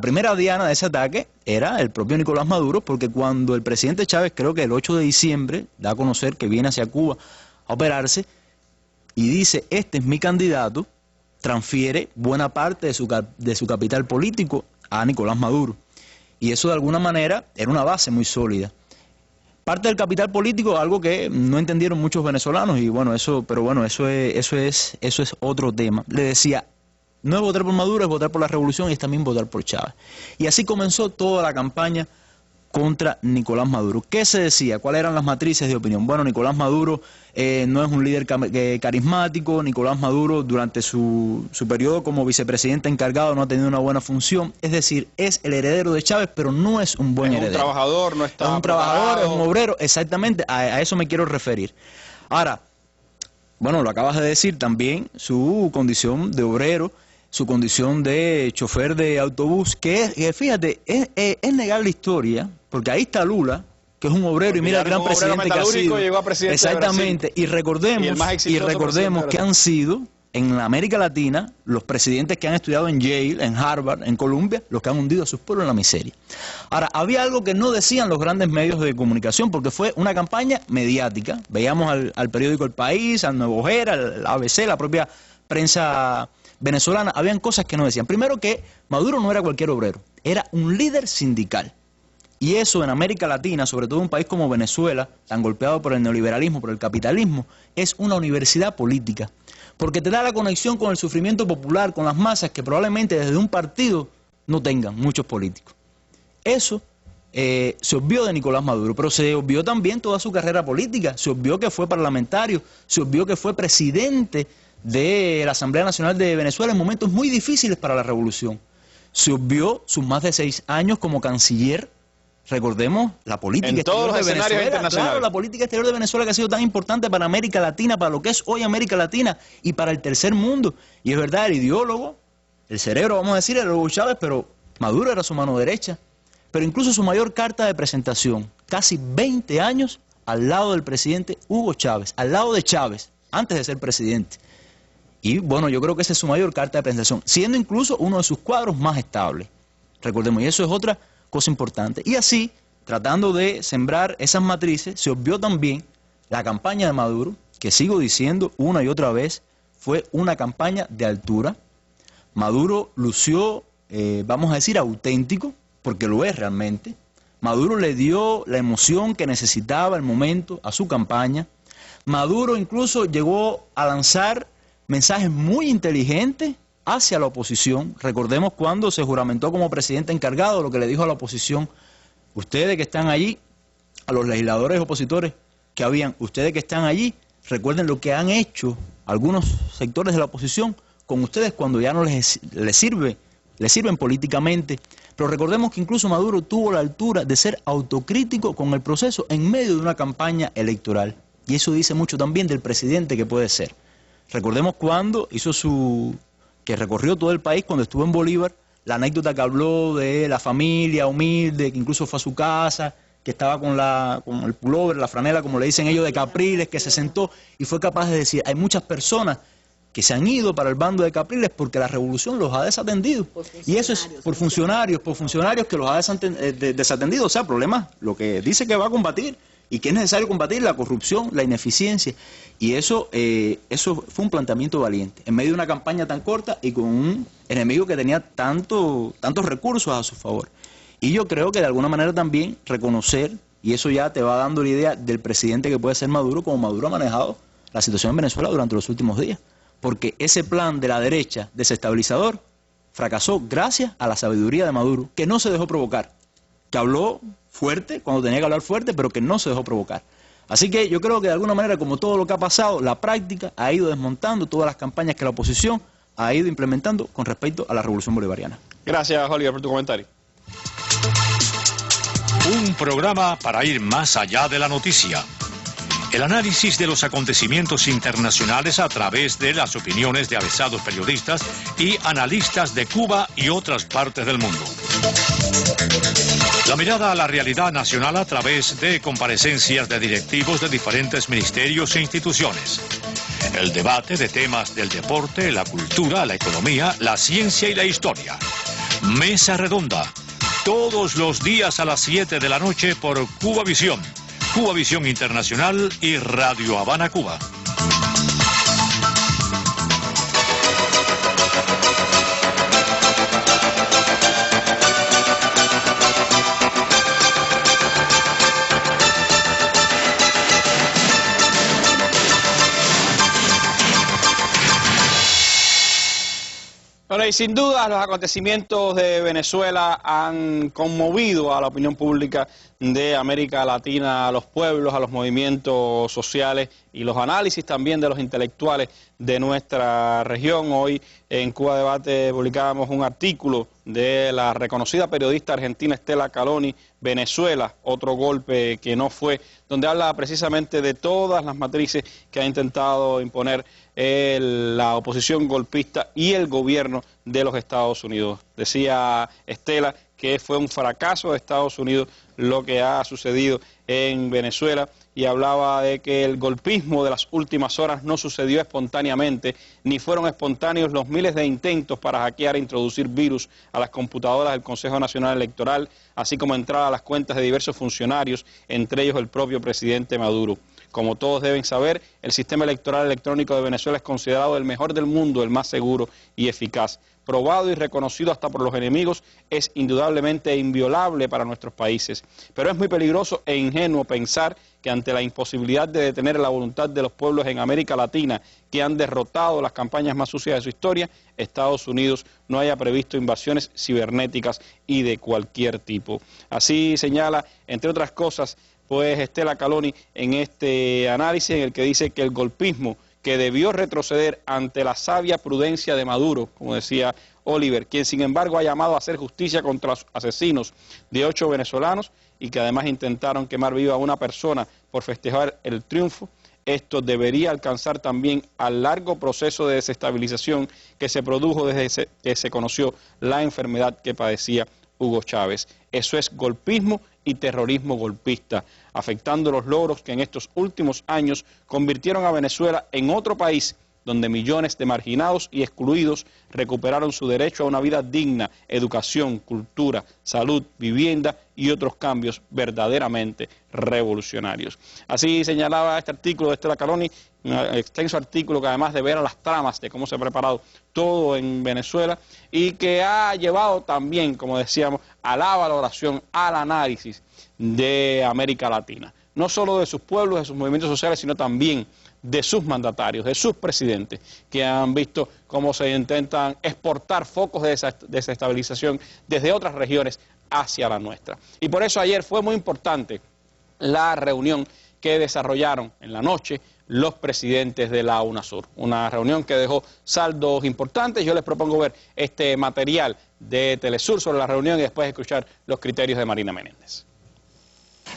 primera diana de ese ataque era el propio Nicolás Maduro, porque cuando el presidente Chávez, creo que el 8 de diciembre, da a conocer que viene hacia Cuba a operarse, y dice, este es mi candidato, transfiere buena parte de su capital político a Nicolás Maduro. Y eso de alguna manera era una base muy sólida. Parte del capital político, algo que no entendieron muchos venezolanos, y bueno, eso es otro tema. Le decía, no es votar por Maduro, es votar por la revolución y es también votar por Chávez. Y así comenzó toda la campaña contra Nicolás Maduro. ¿Qué se decía? ¿Cuáles eran las matrices de opinión? Bueno, Nicolás Maduro no es un líder carismático, Nicolás Maduro durante su periodo como vicepresidente encargado no ha tenido una buena función, es decir, es el heredero de Chávez, pero no es un buen heredero. Es un trabajador, no está Es un trabajador, es un obrero, exactamente, a eso me quiero referir. Ahora, bueno, lo acabas de decir también, su condición de obrero, su condición de chofer de autobús, que fíjate, es negar la historia, porque ahí está Lula, que es un obrero, y mira el gran presidente que ha sido. Llegó a presidente exactamente, de Brasil, y recordemos que han sido, en la América Latina, los presidentes que han estudiado en Yale, en Harvard, en Columbia, los que han hundido a sus pueblos en la miseria. Ahora, había algo que no decían los grandes medios de comunicación, porque fue una campaña mediática. Veíamos al periódico El País, al Nuevo Era, al ABC, la propia prensa venezolana, habían cosas que no decían. Primero, que Maduro no era cualquier obrero, era un líder sindical. Y eso en América Latina, sobre todo en un país como Venezuela, tan golpeado por el neoliberalismo, por el capitalismo, es una universidad política. Porque te da la conexión con el sufrimiento popular, con las masas que probablemente desde un partido no tengan muchos políticos. Eso se obvió de Nicolás Maduro, pero se obvió también toda su carrera política. Se obvió que fue parlamentario, se obvió que fue presidente de la Asamblea Nacional de Venezuela en momentos muy difíciles para la revolución. Se obvió sus más de 6 años como canciller. Recordemos la política exterior de Venezuela, claro, la política exterior de Venezuela que ha sido tan importante para América Latina, para lo que es hoy América Latina y para el tercer mundo. Y es verdad, el ideólogo, el cerebro, vamos a decir, era Hugo Chávez, pero Maduro era su mano derecha. Pero incluso su mayor carta de presentación, casi 20 años al lado del presidente Hugo Chávez, al lado de Chávez, antes de ser presidente. Y bueno, yo creo que esa es su mayor carta de presentación, siendo incluso uno de sus cuadros más estables. Recordemos, y eso es otra cosa importante. Y así, tratando de sembrar esas matrices, se obvió también la campaña de Maduro, que sigo diciendo una y otra vez, fue una campaña de altura. Maduro lució, vamos a decir, auténtico, porque lo es realmente. Maduro le dio la emoción que necesitaba el momento a su campaña. Maduro incluso llegó a lanzar mensajes muy inteligentes hacia la oposición. Recordemos cuando se juramentó como presidente encargado, lo que le dijo a la oposición: ustedes que están allí, a los legisladores opositores que habían, ustedes que están allí, recuerden lo que han hecho algunos sectores de la oposición con ustedes cuando ya no les sirven políticamente. Pero recordemos que incluso Maduro tuvo la altura de ser autocrítico con el proceso en medio de una campaña electoral. Y eso dice mucho también del presidente que puede ser. Recordemos cuando hizo que recorrió todo el país, cuando estuvo en Bolívar, la anécdota que habló de la familia humilde, que incluso fue a su casa, que estaba con el pullover, la franela, como le dicen ellos, de Capriles, que se sentó y fue capaz de decir, hay muchas personas que se han ido para el bando de Capriles porque la revolución los ha desatendido. Y eso es por funcionarios que los ha desatendido. O sea, problemas, lo que dice que va a combatir y que es necesario combatir, la corrupción, la ineficiencia. Y eso fue un planteamiento valiente, en medio de una campaña tan corta y con un enemigo que tenía tantos recursos a su favor. Y yo creo que de alguna manera también reconocer, y eso ya te va dando la idea del presidente que puede ser Maduro, como Maduro ha manejado la situación en Venezuela durante los últimos días. Porque ese plan de la derecha desestabilizador fracasó gracias a la sabiduría de Maduro, que no se dejó provocar. que habló fuerte cuando tenía que hablar fuerte, pero que no se dejó provocar. Así que yo creo que de alguna manera, como todo lo que ha pasado, la práctica ha ido desmontando todas las campañas que la oposición ha ido implementando con respecto a la revolución bolivariana. Gracias, Oliver, por tu comentario. Un programa para ir más allá de la noticia. El análisis de los acontecimientos internacionales a través de las opiniones de avesados periodistas y analistas de Cuba y otras partes del mundo. La mirada a la realidad nacional a través de comparecencias de directivos de diferentes ministerios e instituciones. El debate de temas del deporte, la cultura, la economía, la ciencia y la historia. Mesa Redonda, todos los días a las 7 de la noche por Cubavisión, Cubavisión Internacional y Radio Habana, Cuba. Bueno, y sin duda los acontecimientos de Venezuela han conmovido a la opinión pública de América Latina, a los pueblos, a los movimientos sociales y los análisis también de los intelectuales de nuestra región. Hoy en Cuba Debate publicábamos un artículo de la reconocida periodista argentina Estela Caloni, Venezuela, otro golpe que no fue, donde habla precisamente de todas las matrices que ha intentado imponer la oposición golpista y el gobierno de los Estados Unidos. Decía Estela que fue un fracaso de Estados Unidos lo que ha sucedido en Venezuela y hablaba de que el golpismo de las últimas horas no sucedió espontáneamente, ni fueron espontáneos los miles de intentos para hackear e introducir virus a las computadoras del Consejo Nacional Electoral, así como entrar a las cuentas de diversos funcionarios, entre ellos el propio presidente Maduro. Como todos deben saber, el sistema electoral electrónico de Venezuela es considerado el mejor del mundo, el más seguro y eficaz. Probado y reconocido hasta por los enemigos, es indudablemente inviolable para nuestros países. Pero es muy peligroso e ingenuo pensar que ante la imposibilidad de detener la voluntad de los pueblos en América Latina que han derrotado las campañas más sucias de su historia, Estados Unidos no haya previsto invasiones cibernéticas y de cualquier tipo. Así señala, entre otras cosas, pues Estela Caloni en este análisis en el que dice que el golpismo que debió retroceder ante la sabia prudencia de Maduro, como decía Oliver, quien sin embargo ha llamado a hacer justicia contra los asesinos de 8 venezolanos y que además intentaron quemar viva a una persona por festejar el triunfo. Esto debería alcanzar también al largo proceso de desestabilización que se produjo desde que se conoció la enfermedad que padecía Hugo Chávez. Eso es golpismo y terrorismo golpista, afectando los logros que en estos últimos años convirtieron a Venezuela en otro país donde millones de marginados y excluidos recuperaron su derecho a una vida digna, educación, cultura, salud, vivienda y otros cambios verdaderamente revolucionarios. Así señalaba este artículo de Estela Caloni, un extenso artículo que además de ver a las tramas de cómo se ha preparado todo en Venezuela y que ha llevado también, como decíamos, a la valoración, al análisis de América Latina. No solo de sus pueblos, de sus movimientos sociales, sino también de sus mandatarios, de sus presidentes, que han visto cómo se intentan exportar focos de desestabilización desde otras regiones hacia la nuestra. Y por eso ayer fue muy importante la reunión que desarrollaron en la noche los presidentes de la UNASUR. Una reunión que dejó saldos importantes. Yo les propongo ver este material de Telesur sobre la reunión y después escuchar los criterios de Marina Menéndez.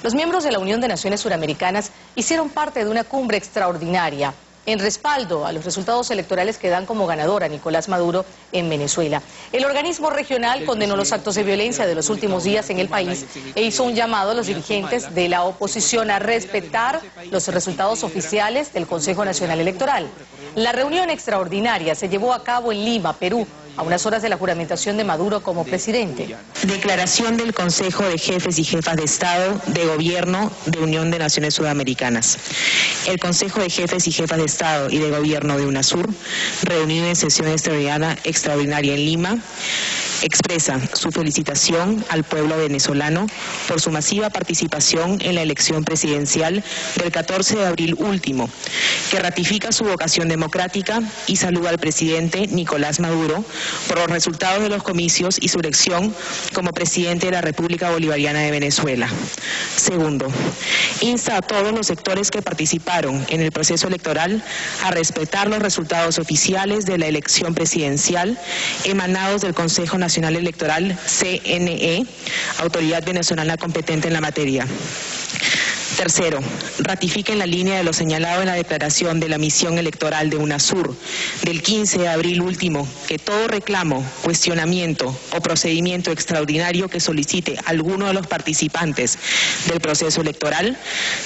Los miembros de la Unión de Naciones Suramericanas hicieron parte de una cumbre extraordinaria en respaldo a los resultados electorales que dan como ganador a Nicolás Maduro en Venezuela. El organismo regional condenó los actos de violencia de los últimos días en el país e hizo un llamado a los dirigentes de la oposición a respetar los resultados oficiales del Consejo Nacional Electoral. La reunión extraordinaria se llevó a cabo en Lima, Perú, a unas horas de la juramentación de Maduro como presidente. Declaración del Consejo de Jefes y Jefas de Estado de Gobierno de Unión de Naciones Sudamericanas. El Consejo de Jefes y Jefas de Estado y de Gobierno de UNASUR, reunido en sesión extraordinaria en Lima, expresa su felicitación al pueblo venezolano por su masiva participación en la elección presidencial del 14 de abril último, que ratifica su vocación democrática y saluda al presidente Nicolás Maduro por los resultados de los comicios y su elección como presidente de la República Bolivariana de Venezuela. Segundo, insta a todos los sectores que participaron en el proceso electoral a respetar los resultados oficiales de la elección presidencial emanados del Consejo Nacional Electoral, CNE, autoridad venezolana competente en la materia. Tercero, ratifiquen la línea de lo señalado en la declaración de la misión electoral de UNASUR del 15 de abril último, que todo reclamo, cuestionamiento o procedimiento extraordinario que solicite alguno de los participantes del proceso electoral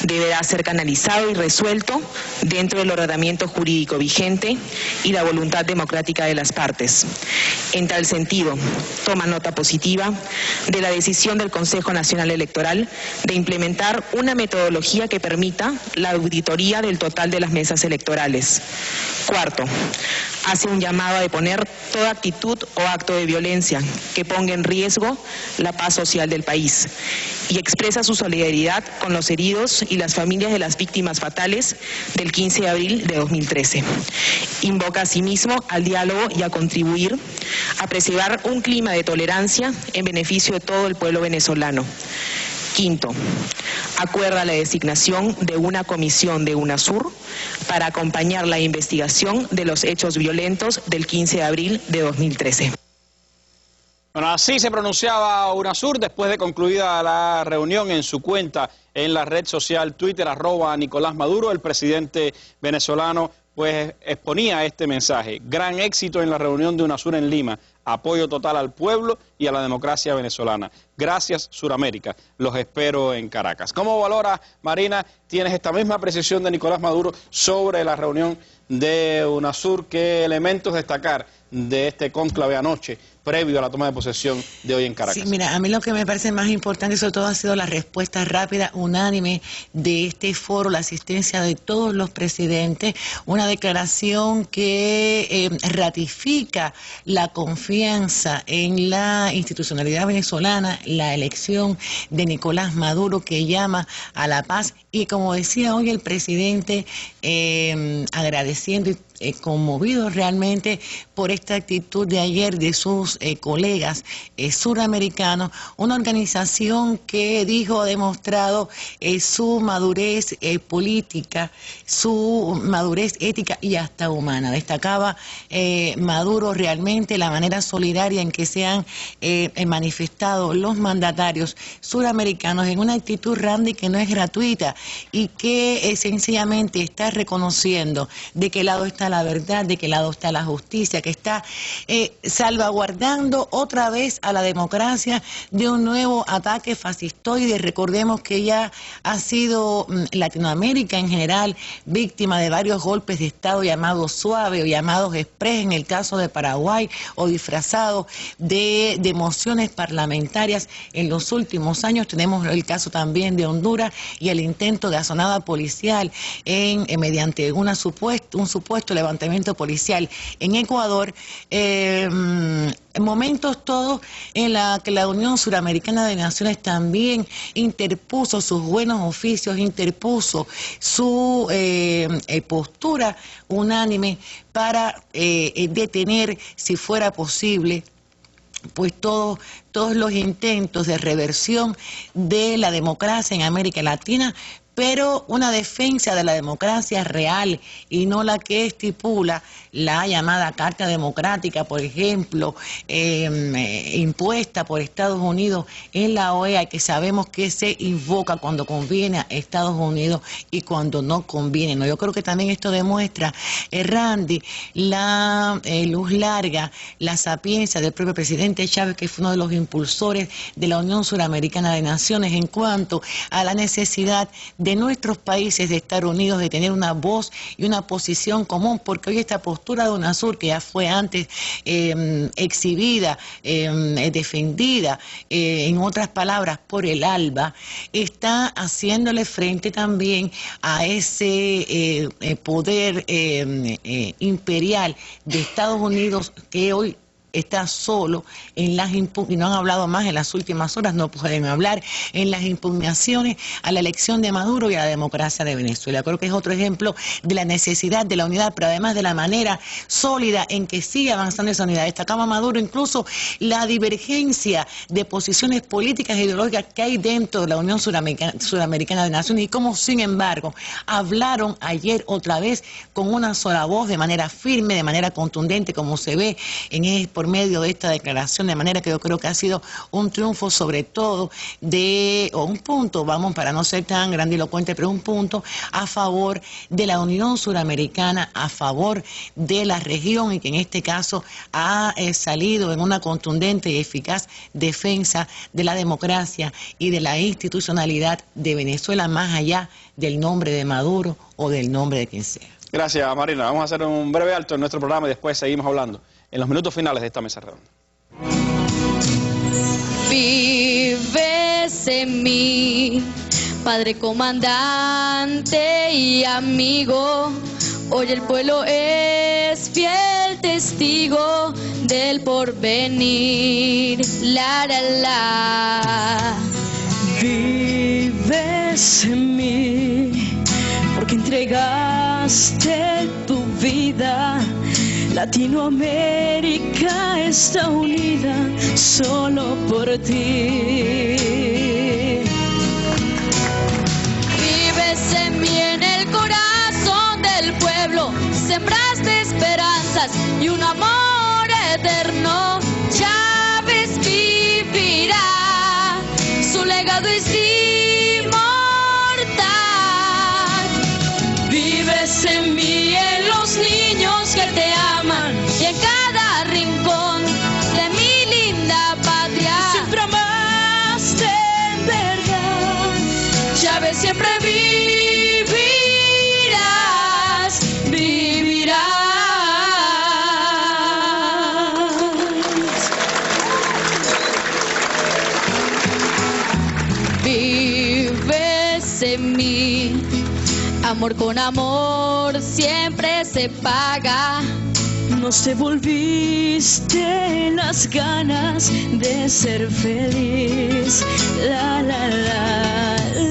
deberá ser canalizado y resuelto dentro del ordenamiento jurídico vigente y la voluntad democrática de las partes. En tal sentido, toma nota positiva de la decisión del Consejo Nacional Electoral de implementar una metodología que permita la auditoría del total de las mesas electorales. Cuarto, hace un llamado a deponer toda actitud o acto de violencia que ponga en riesgo la paz social del país y expresa su solidaridad con los heridos y las familias de las víctimas fatales del 15 de abril de 2013. Invoca asimismo al diálogo y a contribuir a preservar un clima de tolerancia en beneficio de todo el pueblo venezolano. Quinto, acuerda la designación de una comisión de UNASUR para acompañar la investigación de los hechos violentos del 15 de abril de 2013. Bueno, así se pronunciaba UNASUR después de concluida la reunión. En su cuenta en la red social Twitter, @Nicolás Maduro, el presidente venezolano pues exponía este mensaje: gran éxito en la reunión de UNASUR en Lima, apoyo total al pueblo y a la democracia venezolana. Gracias, Suramérica, los espero en Caracas. ¿Cómo valora, Marina? ¿Tienes esta misma precisión de Nicolás Maduro sobre la reunión de UNASUR? ¿Qué elementos destacar de este cónclave anoche, previo a la toma de posesión de hoy en Caracas? Sí, mira, a mí lo que me parece más importante sobre todo ha sido la respuesta rápida, unánime de este foro, la asistencia de todos los presidentes, una declaración que ratifica la confianza en la institucionalidad venezolana, la elección de Nicolás Maduro, que llama a la paz, y como decía hoy el presidente, agradeciendo y conmovido realmente por esta actitud de ayer de sus colegas suramericanos, una organización que dijo ha demostrado su madurez política, su madurez ética y hasta humana. Destacaba Maduro realmente la manera solidaria en que se han manifestado los mandatarios suramericanos en una actitud, Randy, que no es gratuita y que sencillamente está reconociendo de qué lado está la verdad, de qué lado está la justicia, que está salvaguardando otra vez a la democracia de un nuevo ataque fascistoide. Recordemos que ya ha sido Latinoamérica en general víctima de varios golpes de Estado llamados suaves o llamados express, en el caso de Paraguay, o disfrazados de mociones parlamentarias en los últimos años. Tenemos el caso también de Honduras y el intento de asonada policial mediante un supuesto levantamiento policial en Ecuador. Momentos todos en la que la Unión Suramericana de Naciones también interpuso sus buenos oficios, interpuso su postura unánime para detener, si fuera posible, pues todos los intentos de reversión de la democracia en América Latina, pero una defensa de la democracia real y no la que estipula la llamada Carta Democrática, por ejemplo, impuesta por Estados Unidos en la OEA, que sabemos que se invoca cuando conviene a Estados Unidos y cuando no conviene, ¿no? Yo creo que también esto demuestra, Randy, la luz larga, la sapiencia del propio presidente Chávez, que fue uno de los impulsores de la Unión Suramericana de Naciones en cuanto a la necesidad de nuestros países de estar unidos, de tener una voz y una posición común, porque hoy esta postura de UNASUR, que ya fue antes exhibida, defendida, en otras palabras, por el ALBA, está haciéndole frente también a ese poder imperial de Estados Unidos, que hoy está solo en las y no han hablado más en las últimas horas, no pueden hablar en las impugnaciones a la elección de Maduro y a la democracia de Venezuela. Creo que es otro ejemplo de la necesidad de la unidad, pero además de la manera sólida en que sigue avanzando esa unidad. Destacaba Maduro incluso la divergencia de posiciones políticas e ideológicas que hay dentro de la Unión Suramericana de Naciones y cómo, sin embargo, hablaron ayer otra vez con una sola voz, de manera firme, de manera contundente, como se ve por medio de esta declaración, de manera que yo creo que ha sido un triunfo sobre todo o un punto, vamos, para no ser tan grandilocuente, pero un punto a favor de la Unión Suramericana, a favor de la región, y que en este caso ha salido en una contundente y eficaz defensa de la democracia y de la institucionalidad de Venezuela, más allá del nombre de Maduro o del nombre de quien sea. Gracias, Marina. Vamos a hacer un breve alto en nuestro programa y después seguimos hablando en los minutos finales de esta mesa redonda. Vives en mí, Padre comandante y amigo. Hoy el pueblo es fiel testigo del porvenir. La, la, la. Vives en mí, porque entregaste tu vida. Latinoamérica está unida solo por ti. Vives en mí, en el corazón del pueblo, sembraste esperanzas y un amor eterno. Chávez vivirá, su legado es inmortal. Vives en mí, en los niños que te aman y en cada rincón de mi linda patria. Siempre amaste en verdad. Chávez, siempre vivirás, vivirás. Vives en mí, amor con amor siempre se paga. No se volviste las ganas de ser feliz. La, la, la, la.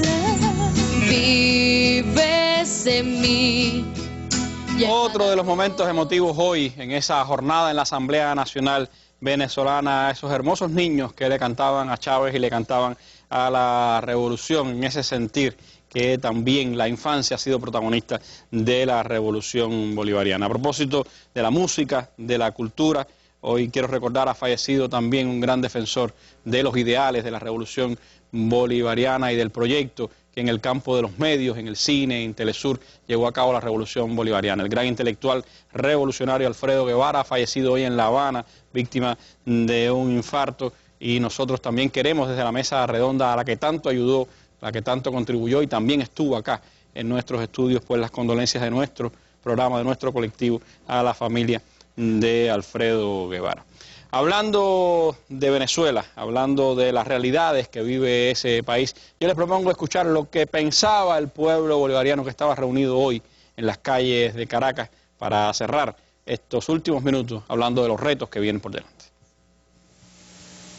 Vives en mí. Otro de los momentos emotivos hoy en esa jornada en la Asamblea Nacional Venezolana, esos hermosos niños que le cantaban a Chávez y le cantaban a la revolución, en ese sentir que también la infancia ha sido protagonista de la revolución bolivariana. A propósito de la música, de la cultura, hoy quiero recordar, ha fallecido también un gran defensor de los ideales de la revolución bolivariana y del proyecto que en el campo de los medios, en el cine, en Telesur, llevó a cabo la revolución bolivariana. El gran intelectual revolucionario Alfredo Guevara ha fallecido hoy en La Habana, víctima de un infarto, y nosotros también queremos desde la mesa redonda a la que tanto ayudó, la que tanto contribuyó y también estuvo acá en nuestros estudios, pues las condolencias de nuestro programa, de nuestro colectivo, a la familia de Alfredo Guevara. Hablando de Venezuela, hablando de las realidades que vive ese país, yo les propongo escuchar lo que pensaba el pueblo bolivariano que estaba reunido hoy en las calles de Caracas para cerrar estos últimos minutos hablando de los retos que vienen por delante.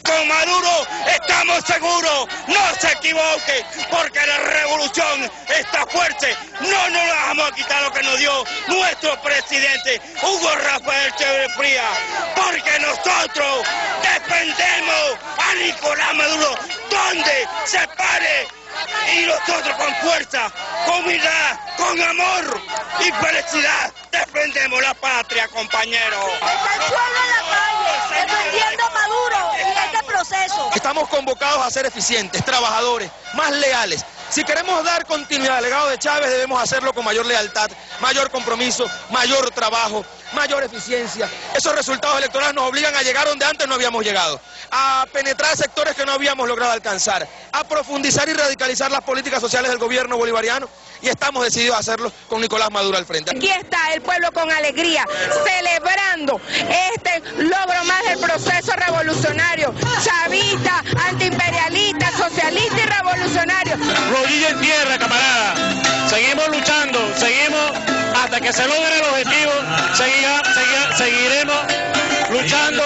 Con Maduro estamos seguros, no se equivoque, porque la revolución está fuerte. No nos vamos a quitar lo que nos dio nuestro presidente Hugo Rafael Chévere Frías, porque nosotros defendemos a Nicolás Maduro donde se pare, y nosotros con fuerza, con humildad, con amor y felicidad defendemos la patria, compañeros. Está el pueblo en la calle, defendiendo a Maduro en este proceso. Estamos convocados a ser eficientes, trabajadores, más leales. Si queremos dar continuidad al legado de Chávez, debemos hacerlo con mayor lealtad, mayor compromiso, mayor trabajo, mayor eficiencia. Esos resultados electorales nos obligan a llegar donde antes no habíamos llegado, a penetrar sectores que no habíamos logrado alcanzar, a profundizar y radicalizar las políticas sociales del gobierno bolivariano, y estamos decididos a hacerlo con Nicolás Maduro al frente. Aquí está el pueblo con alegría, celebrando este logro más del proceso revolucionario, chavista, antiimperialista, socialista y revolucionario. Rodilla en tierra, camarada. Seguimos luchando, seguimos hasta que se logre el objetivo, seguiremos luchando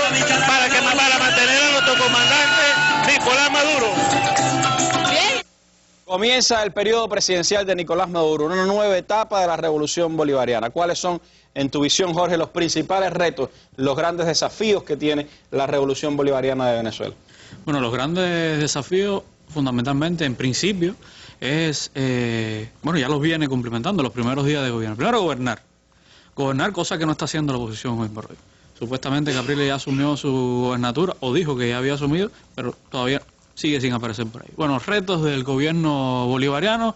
Comienza el periodo presidencial de Nicolás Maduro, una nueva etapa de la revolución bolivariana. ¿Cuáles son, en tu visión, Jorge, los principales retos, los grandes desafíos que tiene la revolución bolivariana de Venezuela? Bueno, los grandes desafíos, fundamentalmente, en principio, es, bueno, ya los viene cumplimentando los primeros días de gobierno. Primero, gobernar, cosa que no está haciendo la oposición hoy por hoy. Supuestamente Capriles ya asumió su gobernatura, o dijo que ya había asumido, pero todavía sigue sin aparecer por ahí. Bueno, retos del gobierno bolivariano,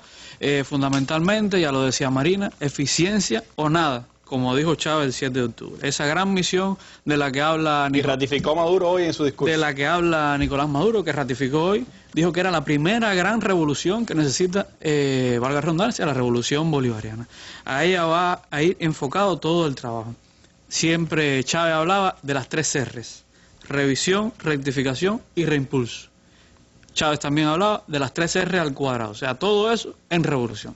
fundamentalmente, ya lo decía Marina, eficiencia o nada, como dijo Chávez el 7 de octubre. Esa gran misión de la que habla... Y ratificó Maduro hoy en su discurso. De la que habla Nicolás Maduro, que ratificó hoy, dijo que era la primera gran revolución que necesita, valga la redundancia, la revolución bolivariana. A ella va a ir enfocado todo el trabajo. Siempre Chávez hablaba de las 3 R's: revisión, rectificación y reimpulso. Chávez también hablaba de las 3 R al cuadrado, o sea, todo eso en revolución.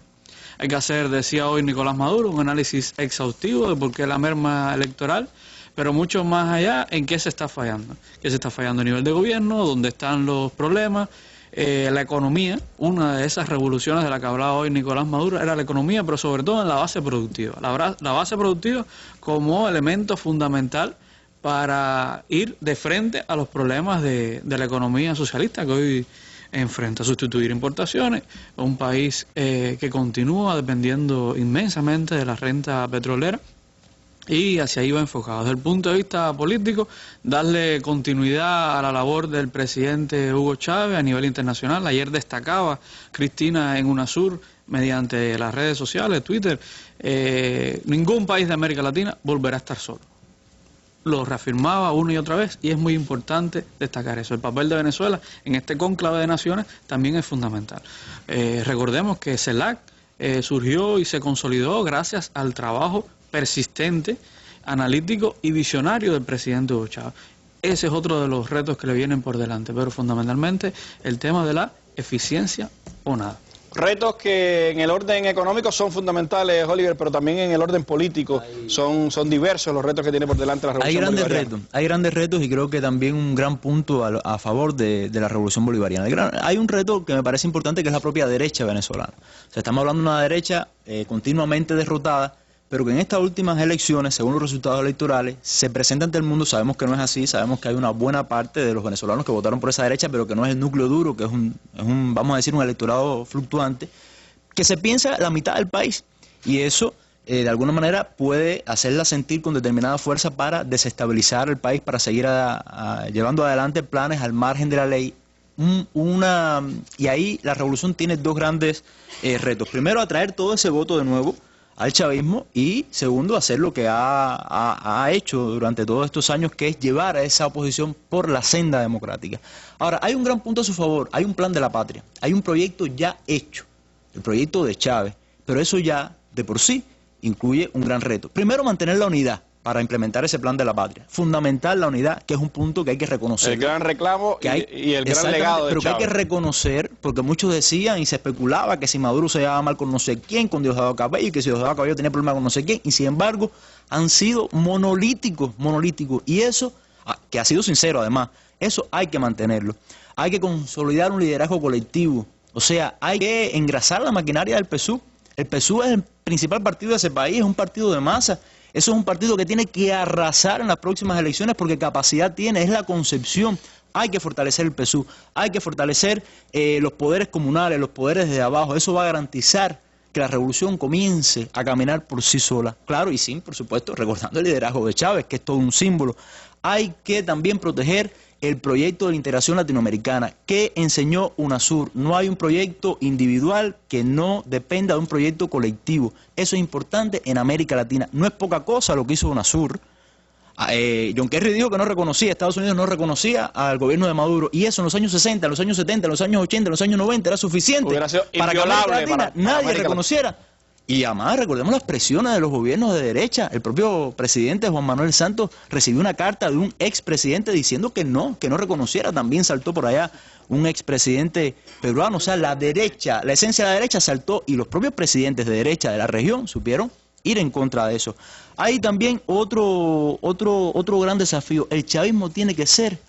Hay que hacer, decía hoy Nicolás Maduro, un análisis exhaustivo de por qué la merma electoral, pero mucho más allá en qué se está fallando. ¿Qué se está fallando a nivel de gobierno? ¿Dónde están los problemas? La economía, una de esas revoluciones de la que hablaba hoy Nicolás Maduro, era la economía, pero sobre todo en la base productiva. La base productiva como elemento fundamental para ir de frente a los problemas de la economía socialista que hoy enfrenta. Sustituir importaciones, un país que continúa dependiendo inmensamente de la renta petrolera, y hacia ahí va enfocado. Desde el punto de vista político, darle continuidad a la labor del presidente Hugo Chávez a nivel internacional. Ayer destacaba Cristina en UNASUR, mediante las redes sociales, Twitter, ningún país de América Latina volverá a estar solo. Lo reafirmaba una y otra vez, y es muy importante destacar eso. El papel de Venezuela en este cónclave de naciones también es fundamental. Recordemos que CELAC surgió y se consolidó gracias al trabajo persistente, analítico y visionario del presidente Hugo Chávez. Ese es otro de los retos que le vienen por delante, pero fundamentalmente el tema de la eficiencia o nada. Retos que en el orden económico son fundamentales, Oliver, pero también en el orden político son diversos los retos que tiene por delante la revolución bolivariana. Hay grandes retos, y creo que también un gran punto a favor de la revolución bolivariana. Hay un reto que me parece importante, que es la propia derecha venezolana. O sea, estamos hablando de una derecha continuamente derrotada, pero que en estas últimas elecciones, según los resultados electorales, se presenta ante el mundo. Sabemos que no es así, sabemos que hay una buena parte de los venezolanos que votaron por esa derecha, pero que no es el núcleo duro, que es un vamos a decir, un electorado fluctuante, que se piensa la mitad del país, y eso de alguna manera puede hacerla sentir con determinada fuerza para desestabilizar el país, para seguir llevando adelante planes al margen de la ley. Y ahí la revolución tiene 2 grandes retos. Primero, atraer todo ese voto de nuevo al chavismo, y segundo, hacer lo que ha hecho durante todos estos años, que es llevar a esa oposición por la senda democrática. Ahora, hay un gran punto a su favor: hay un plan de la patria, hay un proyecto ya hecho, el proyecto de Chávez, pero eso ya de por sí incluye un gran reto. Primero, mantener la unidad para implementar ese plan de la patria. Fundamental la unidad, que es un punto que hay que reconocer. El gran reclamo y el gran legado de pero Chávez. Que hay que reconocer, porque muchos decían y se especulaba que si Maduro se llevaba mal con no sé quién, con Diosdado Cabello, y que si Diosdado Cabello tenía problemas con no sé quién, y sin embargo han sido monolíticos, y eso, que ha sido sincero además, eso hay que mantenerlo. Hay que consolidar un liderazgo colectivo, o sea, hay que engrasar la maquinaria del PSUV. El PSUV es el principal partido de ese país, es un partido de masa. Eso es un partido que tiene que arrasar en las próximas elecciones, porque capacidad tiene, es la concepción. Hay que fortalecer el PSUV, hay que fortalecer los poderes comunales, los poderes de abajo. Eso va a garantizar que la revolución comience a caminar por sí sola. Claro, y sí, por supuesto, recordando el liderazgo de Chávez, que es todo un símbolo. Hay que también proteger el proyecto de la integración latinoamericana que enseñó UNASUR. No hay un proyecto individual que no dependa de un proyecto colectivo. Eso es importante en América Latina. No es poca cosa lo que hizo UNASUR. John Kerry dijo que no reconocía, Estados Unidos no reconocía al gobierno de Maduro, y eso en los años 60, en los años 70, en los años 80, en los años 90 era suficiente para que América Latina nadie reconociera. Y además recordemos las presiones de los gobiernos de derecha. El propio presidente Juan Manuel Santos recibió una carta de un expresidente diciendo que no reconociera. También saltó por allá un expresidente peruano. O sea, la derecha, la esencia de la derecha saltó, y los propios presidentes de derecha de la región supieron ir en contra de eso. Hay también otro gran desafío. El chavismo tiene que ser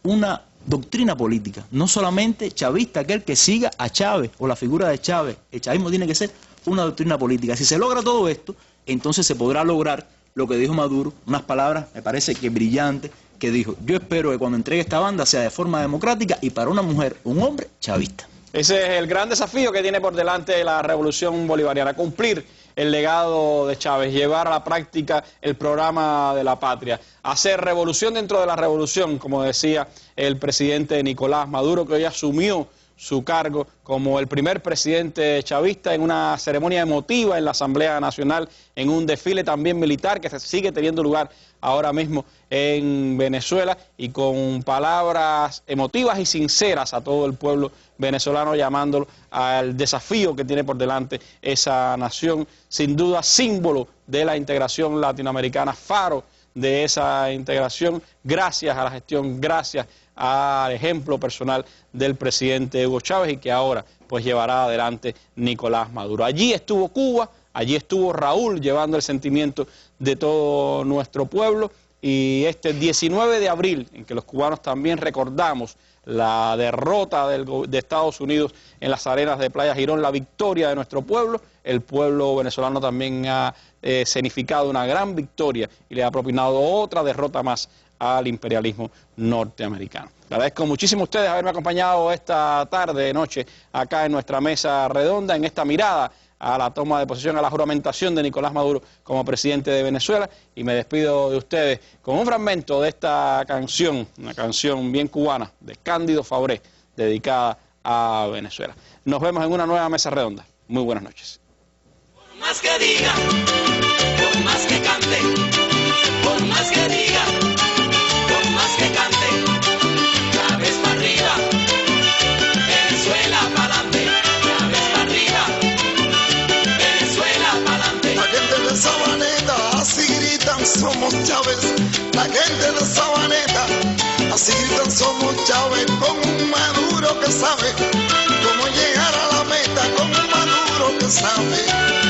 una doctrina política, no solamente chavista, aquel que siga a Chávez o la figura de Chávez. El chavismo tiene que ser una doctrina política. Si se logra todo esto, entonces se podrá lograr lo que dijo Maduro, unas palabras, me parece que brillantes, que dijo: yo espero que cuando entregue esta banda sea de forma democrática y para una mujer, un hombre, chavista. Ese es el gran desafío que tiene por delante la revolución bolivariana, cumplir el legado de Chávez, llevar a la práctica el programa de la patria, hacer revolución dentro de la revolución, como decía el presidente Nicolás Maduro, que hoy asumió su cargo como el primer presidente chavista en una ceremonia emotiva en la Asamblea Nacional, en un desfile también militar que se sigue teniendo lugar ahora mismo en Venezuela, y con palabras emotivas y sinceras a todo el pueblo venezolano, llamándolo al desafío que tiene por delante esa nación, sin duda símbolo de la integración latinoamericana, faro de esa integración, gracias a la gestión, gracias al ejemplo personal del presidente Hugo Chávez, y que ahora pues llevará adelante Nicolás Maduro. Allí estuvo Cuba, allí estuvo Raúl llevando el sentimiento de todo nuestro pueblo, y este 19 de abril, en que los cubanos también recordamos la derrota de Estados Unidos en las arenas de Playa Girón, la victoria de nuestro pueblo, el pueblo venezolano también ha escenificado una gran victoria y le ha propinado otra derrota más al imperialismo norteamericano. Le agradezco muchísimo a ustedes haberme acompañado esta tarde, noche, acá en nuestra mesa redonda, en esta mirada a la toma de posesión, a la juramentación de Nicolás Maduro como presidente de Venezuela, y me despido de ustedes con un fragmento de esta canción, una canción bien cubana, de Cándido Fauré, dedicada a Venezuela. Nos vemos en una nueva mesa redonda. Muy buenas noches. Por más que diga, por más que cante, por más que diga, por más que cante, Chávez para arriba, Venezuela para adelante, Chávez para arriba, Venezuela para adelante. La gente de Sabaneta, así gritan, somos Chávez. La gente de Sabaneta, así gritan, somos Chávez. Con un Maduro que sabe cómo llegar a la meta, con un Maduro que sabe